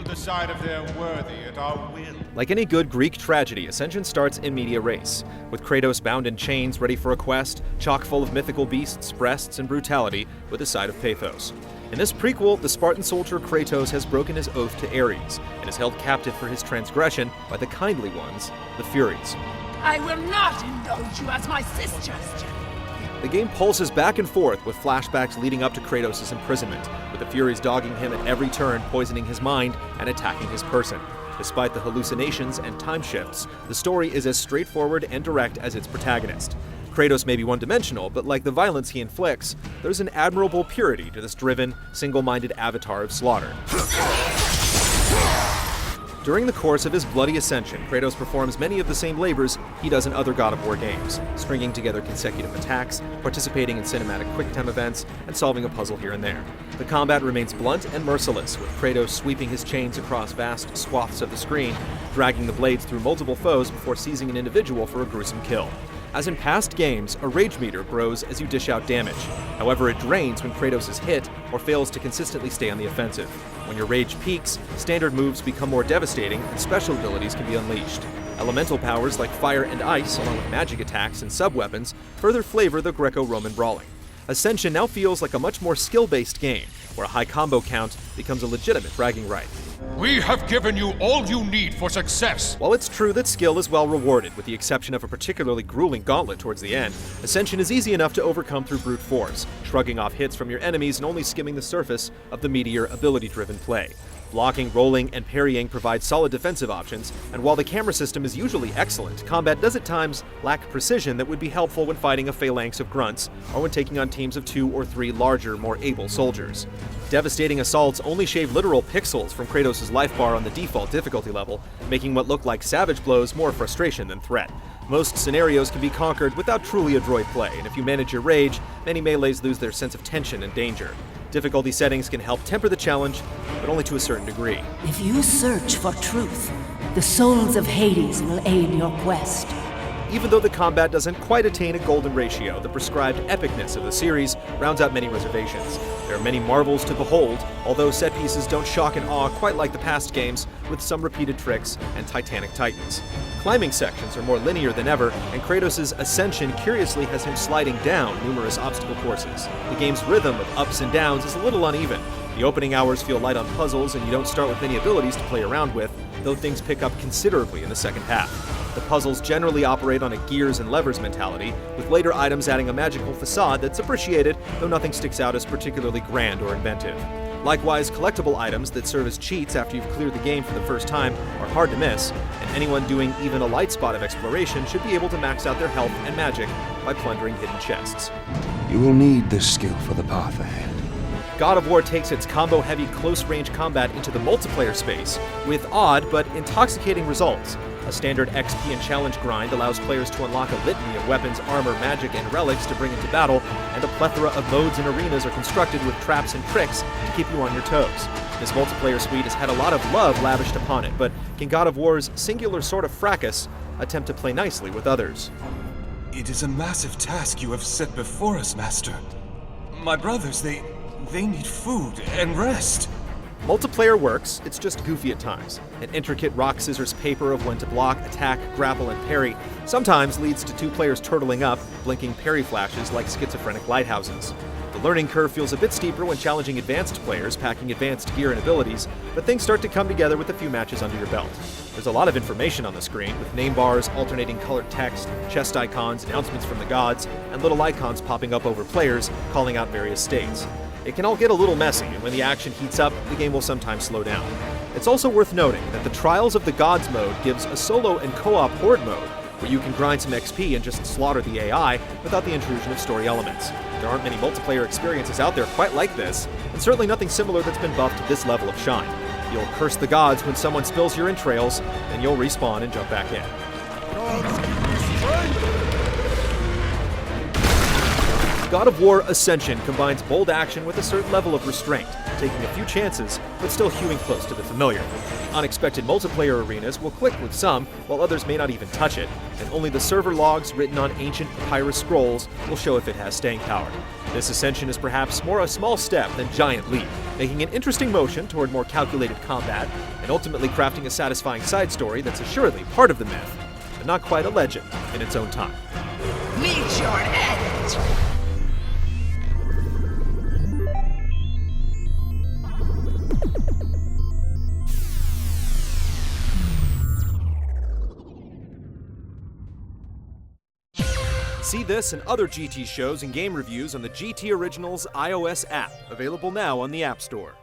decide if they're worthy at our will. Like any good Greek tragedy, Ascension starts in media res, with Kratos bound in chains ready for a quest, chock full of mythical beasts, breasts, and brutality, with a side of pathos. In this prequel, the Spartan soldier Kratos has broken his oath to Ares, and is held captive for his transgression by the kindly ones, the Furies. I will not indulge you as my sisters. The game pulses back and forth with flashbacks leading up to Kratos' imprisonment, with the Furies dogging him at every turn, poisoning his mind and attacking his person. Despite the hallucinations and time shifts, the story is as straightforward and direct as its protagonist. Kratos may be one-dimensional, but like the violence he inflicts, there's an admirable purity to this driven, single-minded avatar of slaughter. During the course of his bloody ascension, Kratos performs many of the same labors he does in other God of War games, stringing together consecutive attacks, participating in cinematic quick-time events, and solving a puzzle here and there. The combat remains blunt and merciless, with Kratos sweeping his chains across vast swaths of the screen, dragging the blades through multiple foes before seizing an individual for a gruesome kill. As in past games, a rage meter grows as you dish out damage. However, it drains when Kratos is hit or fails to consistently stay on the offensive. When your rage peaks, standard moves become more devastating and special abilities can be unleashed. Elemental powers like fire and ice, along with magic attacks and sub-weapons, further flavor the Greco-Roman brawling. Ascension now feels like a much more skill-based game, where a high combo count becomes a legitimate bragging right. We have given you all you need for success! While it's true that skill is well rewarded, with the exception of a particularly grueling gauntlet towards the end, Ascension is easy enough to overcome through brute force, shrugging off hits from your enemies and only skimming the surface of the meatier, ability-driven play. Blocking, rolling, and parrying provide solid defensive options, and while the camera system is usually excellent, combat does at times lack precision that would be helpful when fighting a phalanx of grunts, or when taking on teams of 2 or 3 larger, more able soldiers. Devastating assaults only shave literal pixels from Kratos' life bar on the default difficulty level, making what look like savage blows more frustration than threat. Most scenarios can be conquered without truly adroit play, and if you manage your rage, many melees lose their sense of tension and danger. Difficulty settings can help temper the challenge, but only to a certain degree. If you search for truth, the souls of Hades will aid your quest. Even though the combat doesn't quite attain a golden ratio, the prescribed epicness of the series rounds out many reservations. There are many marvels to behold, although set pieces don't shock and awe quite like the past games, with some repeated tricks and titanic titans. Climbing sections are more linear than ever, and Kratos' ascension curiously has him sliding down numerous obstacle courses. The game's rhythm of ups and downs is a little uneven. The opening hours feel light on puzzles, and you don't start with many abilities to play around with, though things pick up considerably in the second half. The puzzles generally operate on a gears and levers mentality, with later items adding a magical facade that's appreciated, though nothing sticks out as particularly grand or inventive. Likewise, collectible items that serve as cheats after you've cleared the game for the first time are hard to miss, and anyone doing even a light spot of exploration should be able to max out their health and magic by plundering hidden chests. You will need this skill for the path ahead. God of War takes its combo-heavy close-range combat into the multiplayer space, with odd but intoxicating results. A standard XP and challenge grind allows players to unlock a litany of weapons, armor, magic, and relics to bring into battle, and a plethora of modes and arenas are constructed with traps and tricks to keep you on your toes. This multiplayer suite has had a lot of love lavished upon it, but can God of War's singular sort of fracas attempt to play nicely with others? It is a massive task you have set before us, Master. My brothers, they need food and rest. Multiplayer works, it's just goofy at times. An intricate rock, scissors, paper of when to block, attack, grapple, and parry sometimes leads to 2 players turtling up, blinking parry flashes like schizophrenic lighthouses. The learning curve feels a bit steeper when challenging advanced players, packing advanced gear and abilities, but things start to come together with a few matches under your belt. There's a lot of information on the screen, with name bars, alternating colored text, chest icons, announcements from the gods, and little icons popping up over players, calling out various states. It can all get a little messy, and when the action heats up, the game will sometimes slow down. It's also worth noting that the Trials of the Gods mode gives a solo and co-op horde mode, where you can grind some XP and just slaughter the AI without the intrusion of story elements. There aren't many multiplayer experiences out there quite like this, and certainly nothing similar that's been buffed to this level of shine. You'll curse the gods when someone spills your entrails, then you'll respawn and jump back in. God of War Ascension combines bold action with a certain level of restraint, taking a few chances, but still hewing close to the familiar. unexpected multiplayer arenas will click with some, while others may not even touch it, and only the server logs written on ancient papyrus scrolls will show if it has staying power. This Ascension is perhaps more a small step than giant leap, making an interesting motion toward more calculated combat, and ultimately crafting a satisfying side story that's assuredly part of the myth, but not quite a legend in its own time. Meet your end! See this and other GT shows and game reviews on the GT Originals iOS app, available now on the App Store.